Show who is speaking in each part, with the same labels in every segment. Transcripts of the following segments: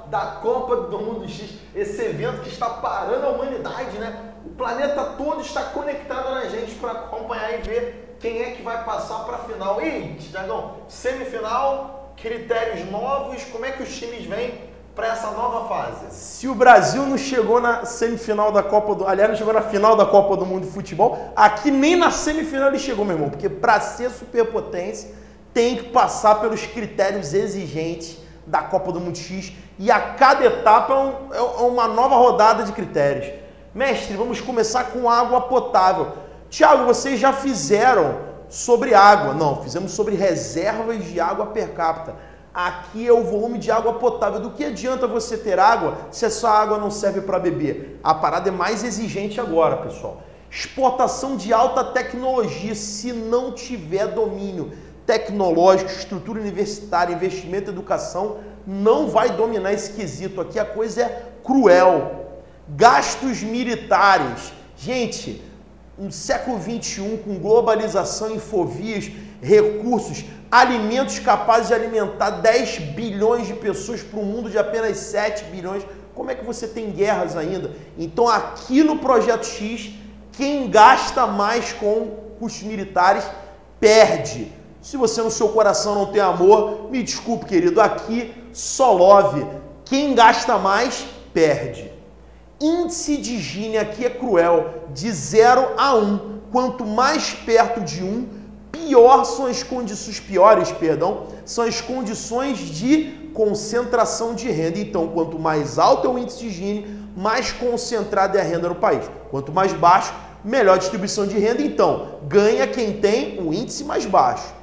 Speaker 1: da Copa do Mundo X, esse evento que está parando a humanidade, né? O planeta todo está conectado na gente para acompanhar e ver quem é que vai passar para a final. E, Thiagão, semifinal, critérios novos, como é que os times vêm para essa nova fase?
Speaker 2: Se o Brasil não chegou na semifinal da Copa do... Aliás, não chegou na final da Copa do Mundo de Futebol, aqui nem na semifinal ele chegou, meu irmão, porque para ser superpotência tem que passar pelos critérios exigentes da Copa do Mundo X e a cada etapa é uma nova rodada de critérios. Mestre, vamos começar com água potável. Thiago, vocês já fizeram sobre água? Não, fizemos sobre reservas de água per capita. Aqui é o volume de água potável. Do que adianta você ter água se essa água não serve para beber? A parada é mais exigente agora, pessoal. Exportação de alta tecnologia, se não tiver domínio tecnológico, estrutura universitária, investimento em educação, não vai dominar esse quesito. Aqui a coisa é cruel. Gastos militares. Gente, no século XXI, com globalização, infovias, recursos, alimentos capazes de alimentar 10 bilhões de pessoas para um mundo de apenas 7 bilhões. Como é que você tem guerras ainda? Então aqui no Projeto X, quem gasta mais com custos militares perde. Se você no seu coração não tem amor, me desculpe, querido, aqui só love. Quem gasta mais perde. Índice de Gini aqui é cruel, de 0 a 1. Quanto mais perto de 1, piores são as condições de concentração de renda. Então, quanto mais alto é o índice de Gini, mais concentrada é a renda no país. Quanto mais baixo, melhor distribuição de renda. Então, ganha quem tem o índice mais baixo.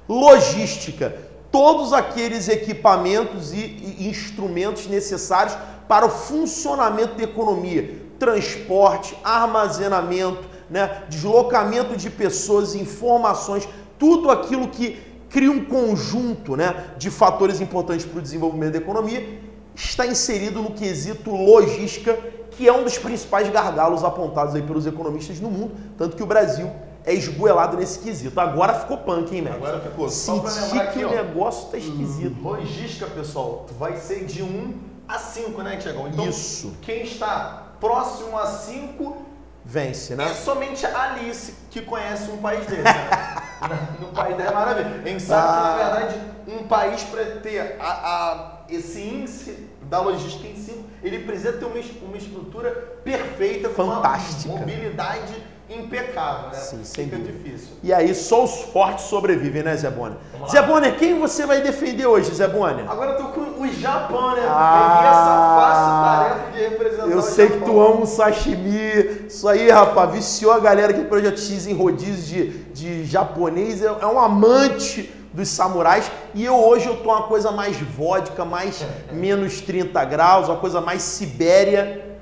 Speaker 2: Logística. Todos aqueles equipamentos e instrumentos necessários para o funcionamento da economia. Transporte, armazenamento, né, deslocamento de pessoas, informações, tudo aquilo que cria um conjunto, né, de fatores importantes para o desenvolvimento da economia, está inserido no quesito logística, que é um dos principais gargalos apontados aí pelos economistas no mundo, tanto que o Brasil é esgoelado nesse quesito. Agora ficou punk, hein, mestre?
Speaker 1: Agora ficou.
Speaker 2: Só para lembrar que o negócio tá esquisito.
Speaker 1: Logística, pessoal, vai ser de 1 a 5, né, Thiagão? Então,
Speaker 2: isso.
Speaker 1: Quem está próximo a 5
Speaker 2: vence, né?
Speaker 1: É somente a Alice que conhece um país desse, né? No país dela é maravilha. A gente sabe que, na verdade, um país para ter esse índice da logística em 5, ele precisa ter uma estrutura perfeita,
Speaker 2: fantástica,
Speaker 1: com uma mobilidade impecável, né?
Speaker 2: Sim,
Speaker 1: fica difícil.
Speaker 2: E aí só os fortes sobrevivem, né, Zé Bonner? Zé Bonner, quem você vai defender hoje, Zé Bonner?
Speaker 1: Agora eu tô com o Japão, né? Peguei essa fácil tarefa de representar
Speaker 2: eu
Speaker 1: o
Speaker 2: sei
Speaker 1: Japão.
Speaker 2: Que tu ama um sashimi. Isso aí, rapaz, viciou a galera aqui do Projeto X em rodízio de japonês. É um amante dos samurais. E hoje eu tô uma coisa mais vodka, mais menos 30 graus, uma coisa mais Sibéria.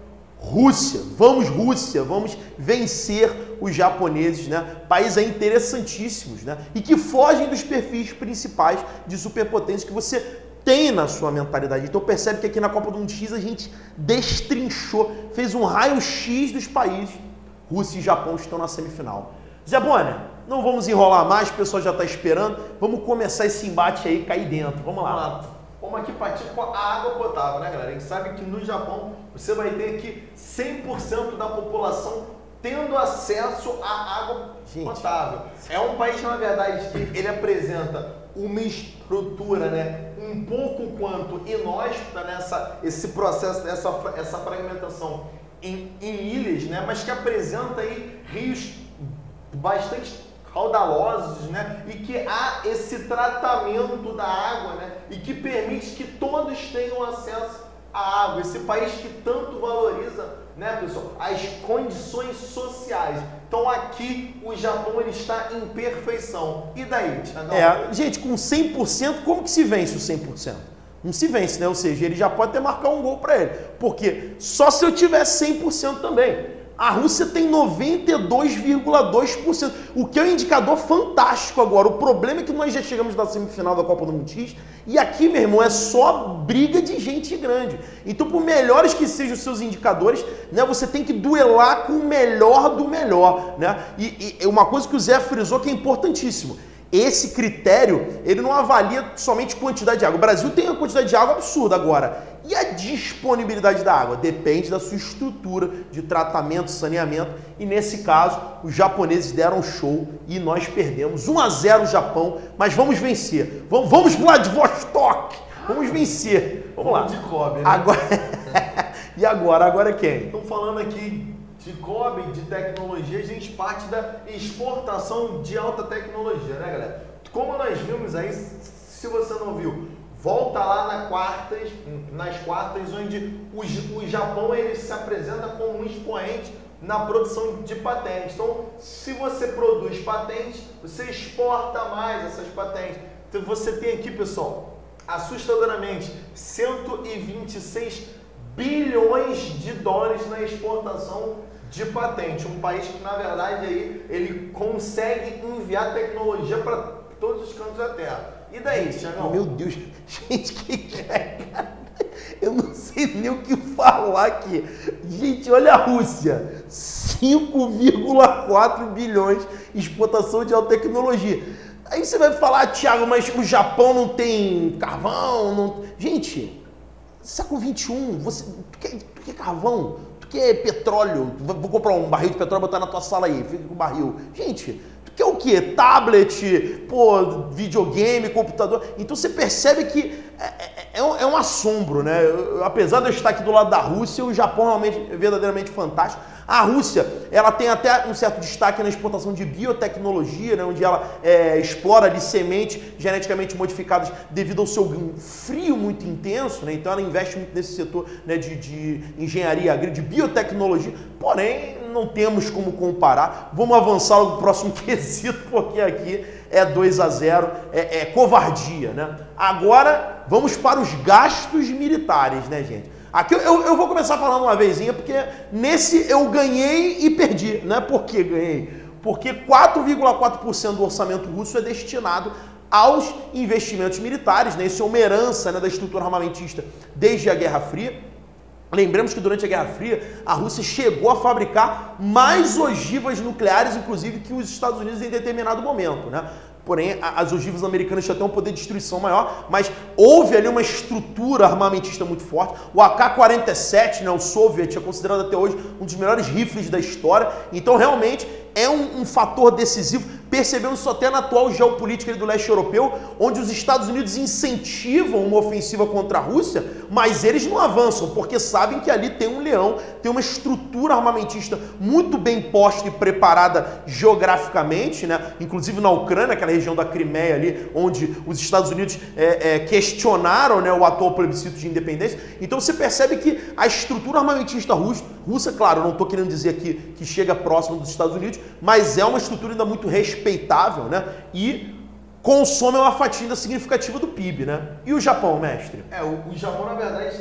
Speaker 2: Rússia, vamos vencer os japoneses, né? Países aí interessantíssimos, né? E que fogem dos perfis principais de superpotência que você tem na sua mentalidade. Então percebe que aqui na Copa do Mundo X a gente destrinchou, fez um raio-x dos países. Rússia e Japão estão na semifinal. Zé Bonner, não vamos enrolar mais, o pessoal já está esperando. Vamos começar esse embate aí, cair dentro. Vamos lá.
Speaker 1: Vamos aqui partir com a água potável, né, galera? A gente sabe que no Japão você vai ter aqui 100% da população tendo acesso à água potável. É um país, na verdade, que ele apresenta uma estrutura, né, um pouco quanto inóspita nessa esse processo, essa fragmentação em ilhas, né, mas que apresenta aí rios bastante caudalosos, né? E que há esse tratamento da água, né? E que permite que todos tenham acesso à água. Esse país que tanto valoriza, né, pessoal, as condições sociais. Então aqui o Japão ele está em perfeição. E daí, Thiago?
Speaker 2: Gente, com 100%, como que se vence o 100%? Não se vence, né? Ou seja, ele já pode até marcar um gol para ele. Porque só se eu tiver 100% também. A Rússia tem 92,2%, o que é um indicador fantástico agora. O problema é que nós já chegamos na semifinal da Copa do Mundo X e aqui, meu irmão, é só briga de gente grande. Então, por melhores que sejam os seus indicadores, né, você tem que duelar com o melhor do melhor, né? E uma coisa que o Zé frisou que é importantíssimo. esse critério, ele não avalia somente quantidade de água. O Brasil tem uma quantidade de água absurda agora. E a disponibilidade da água? Depende da sua estrutura de tratamento, saneamento. E nesse caso, os japoneses deram show e nós perdemos 1-0 o Japão. Mas vamos vencer. Vamos Vladivostok! Vamos vencer. Vamos lá.
Speaker 1: De Kobe, né?
Speaker 2: Agora... E agora? Agora quem?
Speaker 1: Estão falando aqui de Kobe, de tecnologia, a gente parte da exportação de alta tecnologia, né, galera? Como nós vimos aí, se você não viu, volta lá nas quartas, onde o Japão ele se apresenta como um expoente na produção de patentes. Então, se você produz patentes, você exporta mais essas patentes. Então, você tem aqui, pessoal, assustadoramente, 126 bilhões de dólares na exportação de patente. Um país que, na verdade, aí, ele consegue enviar tecnologia para todos os cantos da Terra. E daí, Thiagão?
Speaker 2: Meu Deus, gente, que é, cara? Eu não sei nem o que falar aqui. Gente, olha a Rússia, 5,4 bilhões de exportação de alta tecnologia. Aí você vai falar, Thiago, mas o Japão não tem carvão? Não... Gente, século XXI, tu quer carvão? Tu quer petróleo? Vou comprar um barril de petróleo e botar na tua sala aí, fica com o barril. Gente, tu quer o quê? Tablet, videogame, computador. Então você percebe que é um assombro, né? Apesar de eu estar aqui do lado da Rússia, o Japão realmente é verdadeiramente fantástico. A Rússia, ela tem até um certo destaque na exportação de biotecnologia, né? Onde ela explora ali sementes geneticamente modificadas devido ao seu frio muito intenso, né? Então ela investe muito nesse setor, né, de engenharia agrícola, de biotecnologia, porém não temos como comparar. Vamos avançar no próximo quesito, porque aqui é 2-0, é covardia, né? Agora vamos para os gastos militares, né, gente? Aqui eu vou começar falando uma vezinha, porque nesse eu ganhei e perdi. Não é porque ganhei, porque 4,4% do orçamento russo é destinado aos investimentos militares, né? Isso é uma herança, né, da estrutura armamentista desde a Guerra Fria. Lembremos que durante a Guerra Fria, a Rússia chegou a fabricar mais ogivas nucleares, inclusive, que os Estados Unidos em determinado momento, né? Porém, as ogivas americanas já têm um poder de destruição maior, mas houve ali uma estrutura armamentista muito forte. O AK-47, né, o soviet, é considerado até hoje um dos melhores rifles da história. Então, realmente, é um fator decisivo. Percebemos isso até na atual geopolítica do leste europeu, onde os Estados Unidos incentivam uma ofensiva contra a Rússia, mas eles não avançam, porque sabem que ali tem um leão, tem uma estrutura armamentista muito bem posta e preparada geograficamente, né? Inclusive na Ucrânia, aquela região da Crimeia ali, onde os Estados Unidos questionaram, né, o atual plebiscito de independência. Então você percebe que a estrutura armamentista russa, claro, eu não estou querendo dizer aqui que chega próximo dos Estados Unidos, mas é uma estrutura ainda muito respeitável, né? E consome uma fatia significativa do PIB, né? E o Japão, mestre?
Speaker 1: O Japão, na verdade,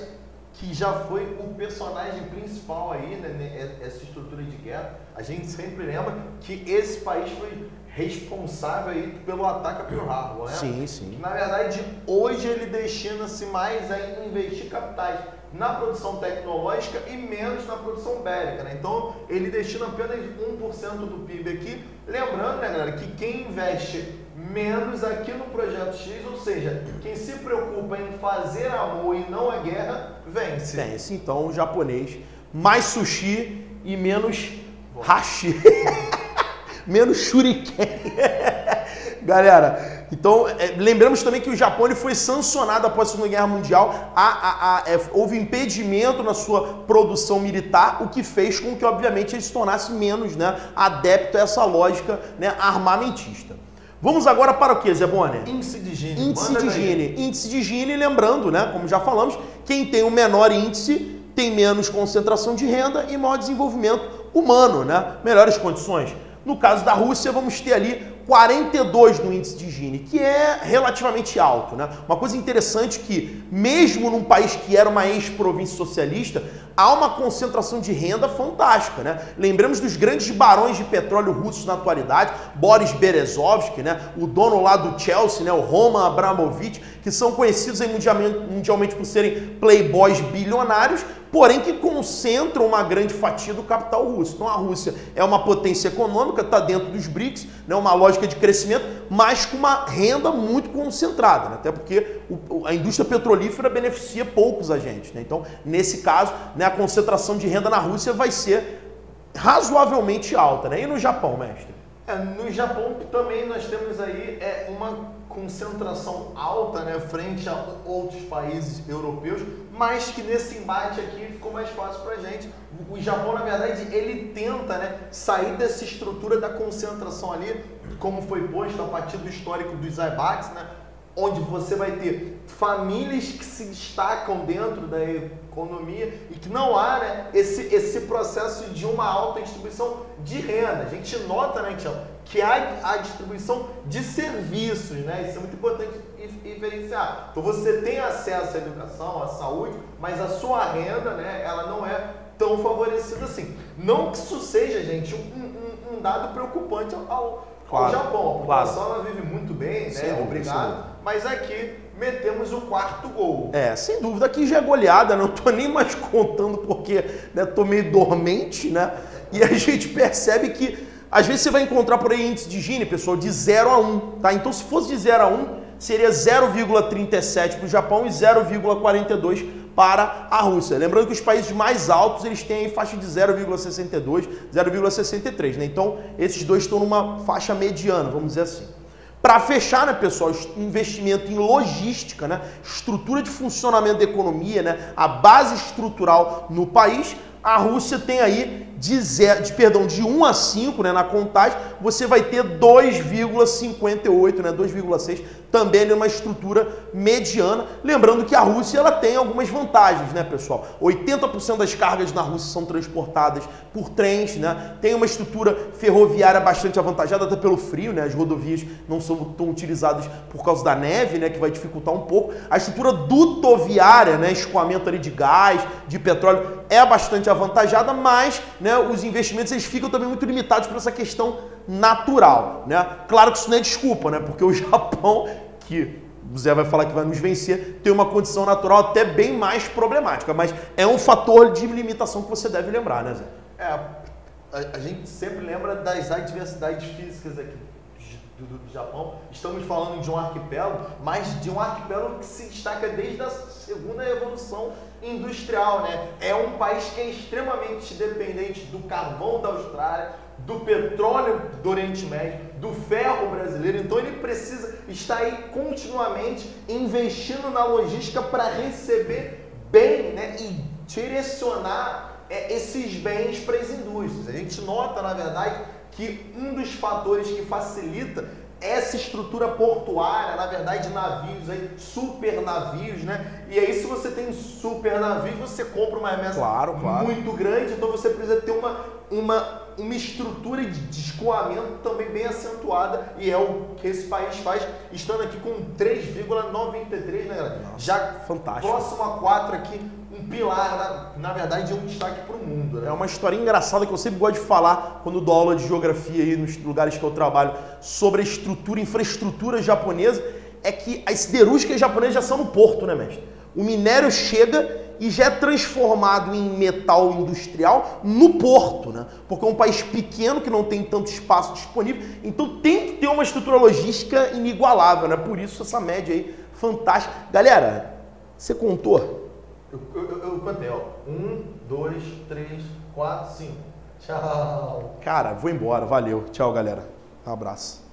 Speaker 1: que já foi o personagem principal aí, né, essa estrutura de guerra. A gente sempre lembra que esse país foi responsável aí pelo ataque a Pearl Harbor, né?
Speaker 2: Sim, sim.
Speaker 1: Na verdade, hoje ele destina-se mais a investir capitais na produção tecnológica e menos na produção bélica, né? Então, ele destina apenas 1% do PIB aqui. Lembrando, né, galera, que quem investe menos aqui no Projeto X, ou seja, quem se preocupa em fazer amor e não a guerra, vence.
Speaker 2: Vence, então, o japonês. Mais sushi e menos hashi. Menos shuriken. Galera, então, lembramos também que o Japão ele foi sancionado após a Segunda Guerra Mundial. Houve impedimento na sua produção militar, o que fez com que, obviamente, ele se tornasse menos, né, adepto a essa lógica, né, armamentista. Vamos agora para o que, Zé Bonner?
Speaker 1: Índice de Gini.
Speaker 2: Índice de Gini. Índice de Gini, lembrando, né, como já falamos, quem tem o menor índice tem menos concentração de renda e maior desenvolvimento humano, né? Melhores condições. No caso da Rússia, vamos ter ali 42 no índice de Gini, que é relativamente alto, né? Uma coisa interessante que, mesmo num país que era uma ex-província socialista, há uma concentração de renda fantástica, né? Lembramos dos grandes barões de petróleo russos na atualidade, Boris Berezovsky, né? O dono lá do Chelsea, né? O Roman Abramovich, que são conhecidos aí mundialmente por serem playboys bilionários, porém que concentram uma grande fatia do capital russo. Então a Rússia é uma potência econômica, está dentro dos BRICS, né, uma lógica de crescimento, mas com uma renda muito concentrada, né, até porque a indústria petrolífera beneficia poucos agentes, né? Então, nesse caso, né, a concentração de renda na Rússia vai ser razoavelmente alta, né? E no Japão, mestre?
Speaker 1: No Japão também nós temos aí uma concentração alta, né, frente a outros países europeus, mas que nesse embate aqui ficou mais fácil para a gente. O Japão, na verdade, ele tenta, né, sair dessa estrutura da concentração ali, como foi posto a partir do histórico dos Zaibaks, né, onde você vai ter famílias que se destacam dentro da economia e que não há, né, esse processo de uma alta distribuição de renda. A gente nota, né, que há a distribuição de serviços, né? Isso é muito importante diferenciar. Então você tem acesso à educação, à saúde, mas a sua renda, né, ela não é tão favorecida assim. Não que isso seja, gente, um dado preocupante ao Japão. A população ela vive muito bem, né? Obrigado. Mas aqui metemos o quarto gol.
Speaker 2: Sem dúvida, aqui já é goleada, não tô nem mais contando porque, né, tô meio dormente, né? E a gente percebe que às vezes você vai encontrar por aí índice de Gini, pessoal, de 0 a 1, tá? Então se fosse de 0 a 1, seria 0,37 para o Japão e 0,42 para a Rússia. Lembrando que os países mais altos, eles têm faixa de 0,62, 0,63, né? Então esses dois estão numa faixa mediana, vamos dizer assim. Para fechar, né, pessoal, investimento em logística, né, estrutura de funcionamento da economia, né, a base estrutural no país, a Rússia tem aí de 1 a 5, né, na contagem, você vai ter 2,58, né, 2,6, também numa estrutura mediana. Lembrando que a Rússia ela tem algumas vantagens, né, pessoal? 80% das cargas na Rússia são transportadas por trens, né? Tem uma estrutura ferroviária bastante avantajada, até pelo frio, né? As rodovias não são tão utilizadas por causa da neve, né, que vai dificultar um pouco. A estrutura dutoviária, né, escoamento ali de gás, de petróleo, é bastante avantajada, mas, né, os investimentos eles ficam também muito limitados por essa questão natural, né? Claro que isso não é desculpa, né? Porque o Japão, que o Zé vai falar que vai nos vencer, tem uma condição natural até bem mais problemática, mas é um fator de limitação que você deve lembrar, né, Zé?
Speaker 1: A gente sempre lembra das adversidades físicas aqui do Japão. Estamos falando de um arquipélago, mas de um arquipélago que se destaca desde a segunda revolução industrial, né? É um país que é extremamente dependente do carvão da Austrália, do petróleo do Oriente Médio, do ferro brasileiro. Então ele precisa estar aí continuamente investindo na logística para receber bem, né, e direcionar esses bens para as indústrias. A gente nota, na verdade, que um dos fatores que facilita essa estrutura portuária, na verdade, navios aí, super navios, né? E aí, se você tem super navios, você compra uma remessa muito grande, então você precisa ter uma estrutura de escoamento também bem acentuada, e é o que esse país faz, estando aqui com 3,93, né, galera?
Speaker 2: Nossa,
Speaker 1: já
Speaker 2: fantástico.
Speaker 1: Próximo a 4 aqui, um pilar, na verdade, é um destaque para o mundo, né?
Speaker 2: É uma história engraçada que eu sempre gosto de falar quando dou aula de geografia aí nos lugares que eu trabalho sobre a infraestrutura japonesa, é que as siderúrgicas japonesas já são no porto, né, mestre? O minério chega e já é transformado em metal industrial no porto, né? Porque é um país pequeno que não tem tanto espaço disponível, então tem que ter uma estrutura logística inigualável, né? Por isso essa média aí fantástica. Galera, você contou?
Speaker 1: Eu contei, ó. 1, 2, 3, 4, 5. Tchau.
Speaker 2: Cara, vou embora. Valeu. Tchau, galera. Um abraço.